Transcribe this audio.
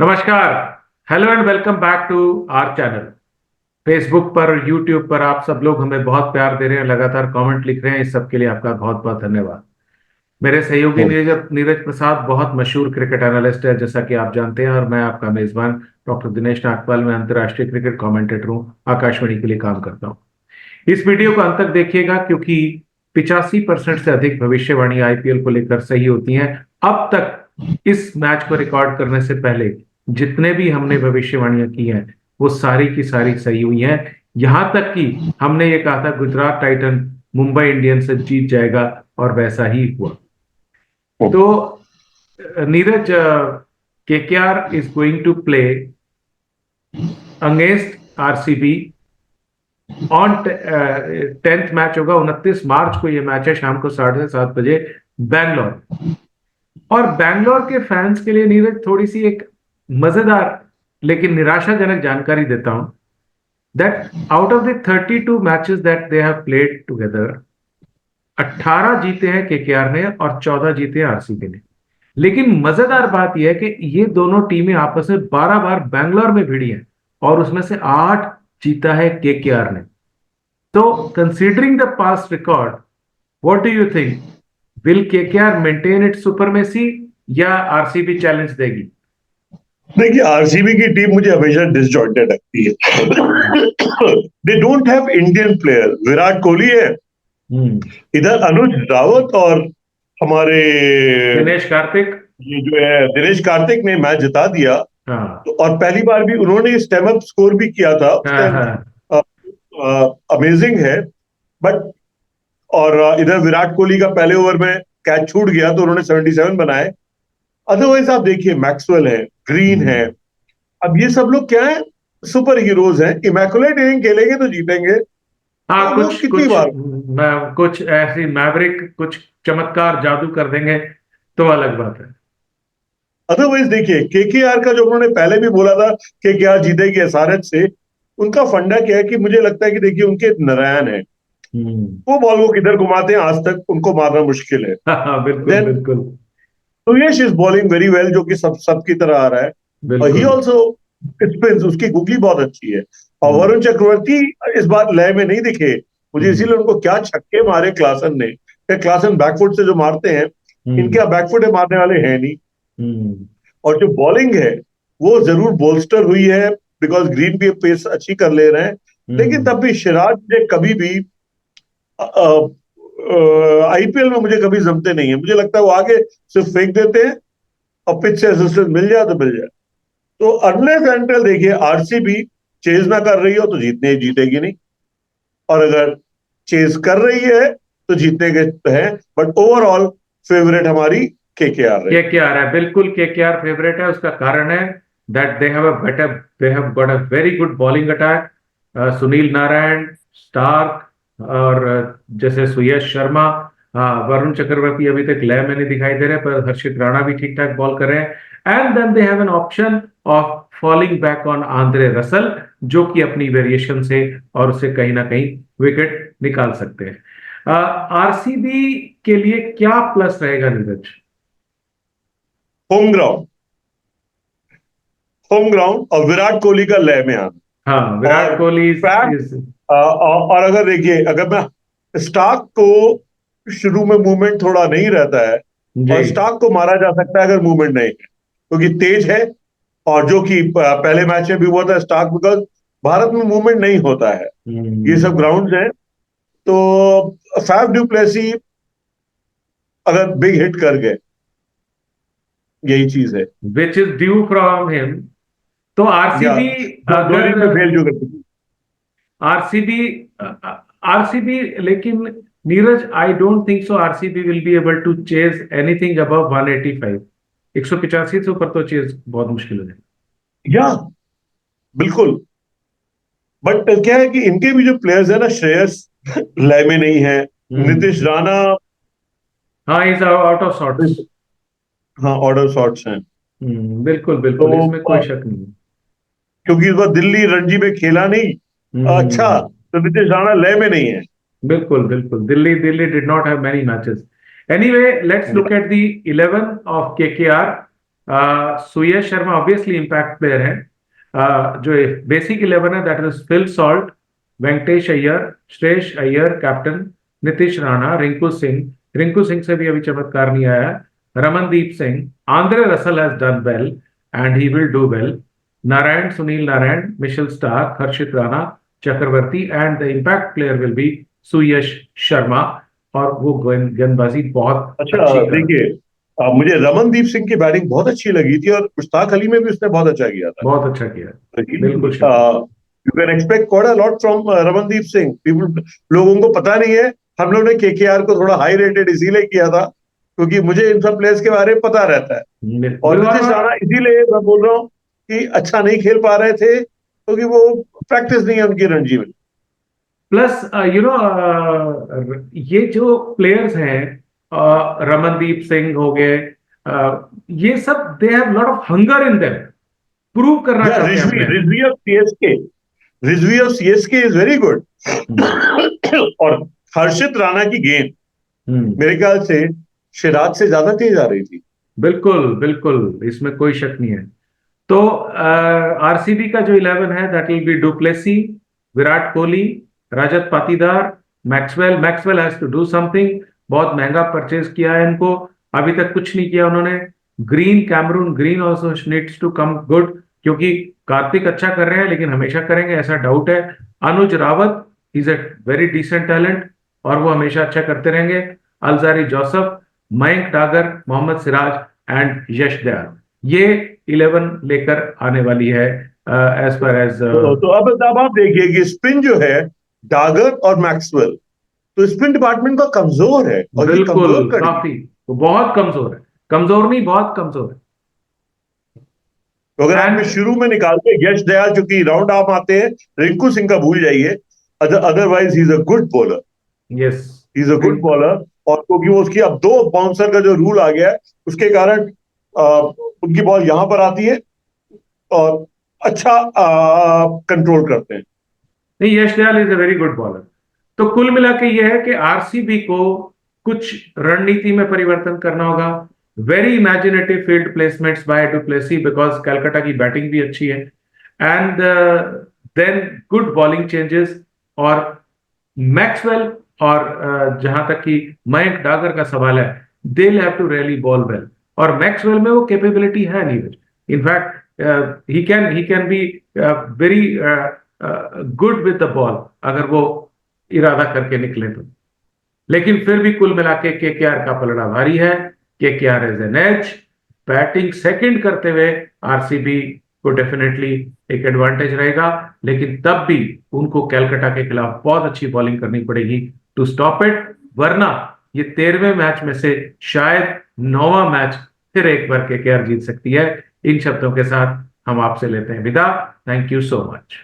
नमस्कार। Hello and welcome back to our channel. Facebook पर और यूट्यूब पर आप सब लोग हमें बहुत प्यार दे रहे हैं, लगातार कमेंट लिख रहे हैं। इस सब के लिए आपका बहुत बहुत धन्यवाद। मेरे सहयोगी हम्म। नीरज नीरज प्रसाद बहुत मशहूर क्रिकेट एनालिस्ट है, जैसा कि आप जानते हैं, और मैं आपका मेजबान डॉक्टर दिनेश नागपाल। मैं अंतर्राष्ट्रीय क्रिकेट कमेंटेटर हूँ, आकाशवाणी के लिए काम करता हूँ। इस वीडियो को अंत तक देखिएगा, क्योंकि 85% से अधिक भविष्यवाणी आईपीएल को लेकर सही होती हैं। अब तक इस मैच को रिकॉर्ड करने से पहले जितने भी हमने भविष्यवाणियां की हैं, वो सारी की सारी सही हुई हैं। यहां तक कि हमने ये कहा था गुजरात टाइटन मुंबई इंडियंस से जीत जाएगा, और वैसा ही हुआ। तो Neeraj, KKR is going to play against RCB on 10th match होगा। 29 मार्च को ये मैच है, शाम को 7:30 बजे, बैंगलोर। और बैंगलोर के फैंस के लिए नीरज थोड़ी सी एक मजेदार लेकिन निराशाजनक जानकारी देता हूं, that out of the 32 matches that they have played together, 18 जीते हैं केकेआर ने और 14 जीते हैं आरसीबी ने। लेकिन मजेदार बात यह है कि ये दोनों टीमें आपस में 12 बार बैंगलोर में भिड़ी हैं, और उसमें से 8 जीता है केकेआर ने। तो considering the past record, what do you think, will KKR maintain its supremacy या आरसीबी चैलेंज देगी? देखिए, आरसीबी की टीम मुझे हमेशा डिसजॉइंटेड लगती है। They don't have Indian player. Virat Kohli है हम्म। इधर, अनुज रावत और हमारे दिनेश कार्तिक। ये जो है दिनेश कार्तिक ने मैच जिता दिया। हाँ तो और पहली बार भी उन्होंने स्टेम अप स्कोर भी किया था उस हाँ टाइम। हाँ। अमेजिंग है। बट और इधर विराट कोहली का पहले ओवर में कैच छूट गया तो उन्होंने 77 बनाए। अदरवाइज आप देखिए, मैक्सवेल है, ग्रीन है। हम्म। अब ये सब लोग क्या है, सुपर हीरोज हैं। इमैकुलेट इनिंग खेलेंगे तो जीतेंगे। हाँ, और वो कुछ कितनी कुछ बार। कुछ ऐसी मैवरिक, कुछ चमत्कार जादू कर देंगे तो अलग बात है। अदरवाइज देखिए, केकेआर का जो उन्होंने पहले भी बोला था कि क्या जीतेगी एसआरएच से, उनका फंडा क्या है कि मुझे लगता है कि देखिए उनके नारायण है। हम्म। वो बॉल वो किधर घुमाते हैं, आज तक उनको मारना मुश्किल है। हाँ हाँ, बिल्कुल देन बिल्कुल। सुयश इज बॉलिंग वेरी वेल, जो कि सबकी तरह आ रहा है। और ही बिल्कुल। ऑल्सो स्पिन्स, उसकी गुगली बहुत अच्छी है। और हम्म। वरुण चक्रवर्ती इस बार लय में नहीं दिखे। मुझे हम्म। इसीलिए उनको क्या छक्के मारे क्लासन ने। क्लासन बैकफुट से जो मारते हैं, हम्म। इनके बैकफुट मारने वाले हैं नहीं। हम्म। और जो बॉलिंग है वो जरूर बोल्स्टर हुई है, बिकॉज ग्रीन भी पेस अच्छी कर ले रहे हैं। लेकिन हम्म। तब भी सिराज ने कभी भी आईपीएल में मुझे कभी जमते नहीं है। मुझे लगता है वो आगे सिर्फ फेंक देते हैं, और पिच से असिस्टेंस मिल जाए तो मिल जाए। तो अनलेस एंटिल देखिए, आरसीबी चेज ना कर रही हो तो जीतेगी नहीं। और अगर चेज कर रही है तो जीतने के हैं। बट ओवरऑल फेवरेट हमारी केकेआर के रहेगी। के आर है, बिल्कुल के आर फेवरेट है। उसका कारण है that they have got a very good bowling attack. Sunil Narine, Starc, और जैसे सुयश शर्मा। वरुण चक्रवर्ती अभी तक लय में नहीं दिखाई दे रहे, पर हर्षित राणा भी ठीक ठाक बॉल कर रहे हैं। And then they have an option of falling back on Andre Russell, जो कि अपनी वेरिएशन से और उसे कहीं ना कहीं विकेट निकाल सकते हैं। आरसीबी के लिए क्या प्लस रहेगा Neeraj? Home ground, home ground और विराट कोहली का लय में आना। हाँ, विराट और कोहली फैक्ट, इज। और अगर देखिए, अगर मैं स्टार्क को शुरू में मूवमेंट थोड़ा नहीं रहता है, जी। और स्टार्क को मारा जा सकता है अगर मूवमेंट नहीं है, क्योंकि तेज है। और जो कि पहले मैच में भी हुआ था स्टार्क, बिकॉज भारत में मूवमेंट नहीं होता है, ये सब हम्म। ग्राउंड्स हैं। तो फैफ डू प्लेसी अगर बिग हिट कर गए, यही चीज है। Which is due from him. तो या आरसीबी, दो अगर दिन में फेल जो करती थी। आरसीबी आरसीबी लेकिन Neeraj, I don't think so RCB will be able to chase anything above 185। 185 से ऊपर तो चेज बहुत मुश्किल हो जाएगी। या बिल्कुल। बट क्या है कि इनके भी जो प्लेयर्स है ना, श्रेयस लय में नहीं है, नीतीश हम्म। राणा, हाँ, इज आउट ऑफ सॉर्ट्स। हाँ ऑर्डर शॉट्स हैं। बिल्कुल तो बिल्कुल, इसमें कोई शक नहीं है। क्योंकि इस बार दिल्ली रणजी में खेला नहीं। अच्छा, हम्म। तो नीतीश राणा लय में नहीं है। बिल्कुल बिल्कुल, Delhi did not have many matches. Anyway, let's look at the 11 of KKR. Suyash Sharma obviously impact player है। जो बेसिक 11 है that is Phil Salt, Venkatesh Iyer, Shreyas Iyer captain, Nitish Rana, Rinku Singh से भी अभी चमत्कार नहीं आया, Ramandeep Singh, Andre Russell has done well and he will do well, Narine, Sunil Narine, Mitchell Starc, Harshit Rana, Chakravarthy, and the impact player will be सुयश शर्मा। और वो गेंदबाजी बहुत अच्छा अच्छी कर, देखिए, मुझे रमनदीप सिंह की बैटिंग बहुत अच्छी लगी थी और मुश्ताक अली में भी उसने बहुत अच्छा किया था। बहुत अच्छा किया। तो बिल्कुल Shikhar. You can expect quite a lot from Ramandeep Singh. People, लोगों को पता नहीं है। हम लोग ने केकेआर को थोड़ा हाई रेटेड इसीलिए किया था क्योंकि मुझे इन सब प्लेयर्स के बारे में पता रहता है। और नीतीश राणा इसीलिए मैं बोल रहा हूँ कि अच्छा नहीं खेल पा रहे थे क्योंकि वो प्रैक्टिस नहीं है उनकी रणजी में। प्लस ये जो प्लेयर्स हैं, रमनदीप सिंह हो गए, ये सब they have lot of hunger in them, prove करना या चाहते हैं रिजवी अपने आप Rizvi of CSK, Rizvi of CSK is very good. हम्म। और हर्षित राणा की गेंद हम्म। मेरे ख्याल से सिराज से ज्यादा तेज आ रही थी। बिल्कुल बिल्कुल, इसमें कोई शक नहीं है। तो आरसीबी का जो 11 है that will be du Plessis, Virat Kohli, Rajat Patidar, Maxwell has to do something. बहुत महंगा परचेज किया है इनको, अभी तक कुछ नहीं किया उन्होंने। Cameron Green also needs to come good, क्योंकि कार्तिक अच्छा कर रहे हैं लेकिन हमेशा करेंगे ऐसा डाउट है। Anuj Rawat is a very decent talent और वो हमेशा अच्छा करते रहेंगे। Alzarri Joseph, Mayank Dagar, Mohammed Siraj and Yash Dayal, ये 11 लेकर आने वाली है एज पर एज। तो अब आप देखिए कि स्पिन जो है डागर और मैक्सवेल, तो स्पिन डिपार्टमेंट का कमजोर है और ये बिल्कुल, कमजोर कड़ी है। काफी, वो बहुत कमजोर है, कमजोर नहीं बहुत कमजोर तो अगर है। आपने एंड शुरू में निकाल के यश दयाल जो कि राउंड ऑफ आते हैं, रिंकू सिंह का भूल जाइए। Otherwise he is a good bowler, yes, he is a good bowler. और क्योंकि वो उसकी अब दो बाउंसर का जो रूल आ गया है उसके कारण उनकी बॉल यहां पर आती है और अच्छा कंट्रोल करते हैं। नहीं, Yash Dayal is a very good bowler. तो कुल मिला के ये है कि आरसीबी को कुछ रणनीति में परिवर्तन करना होगा। Very imaginative field placements by du Plessis because Calcutta की बैटिंग भी अच्छी है, and then good bowling changes. और मैक्सवेल और जहां तक कि मयंक डागर का सवाल है, they have to really bowl well. और मैक्सवेल में वो कैपेबिलिटी है Neeraj, in fact he can be very good with the ball अगर वो इरादा करके निकले तो। लेकिन फिर भी कुल मिला के केकेआर का पलड़ा भारी है। KKR is an edge, batting second करते हुए आरसीबी को डेफिनेटली एक एडवांटेज रहेगा, लेकिन तब भी उनको कैलकाटा के खिलाफ बहुत अच्छी बॉलिंग करनी पड़ेगी टू स्टॉप इट, वरना ये 13वें मैच में से शायद 9वां मैच फिर एक बार केकेआर जीत सकती है। इन शब्दों के साथ हम आपसे लेते हैं विदा। Thank you so much.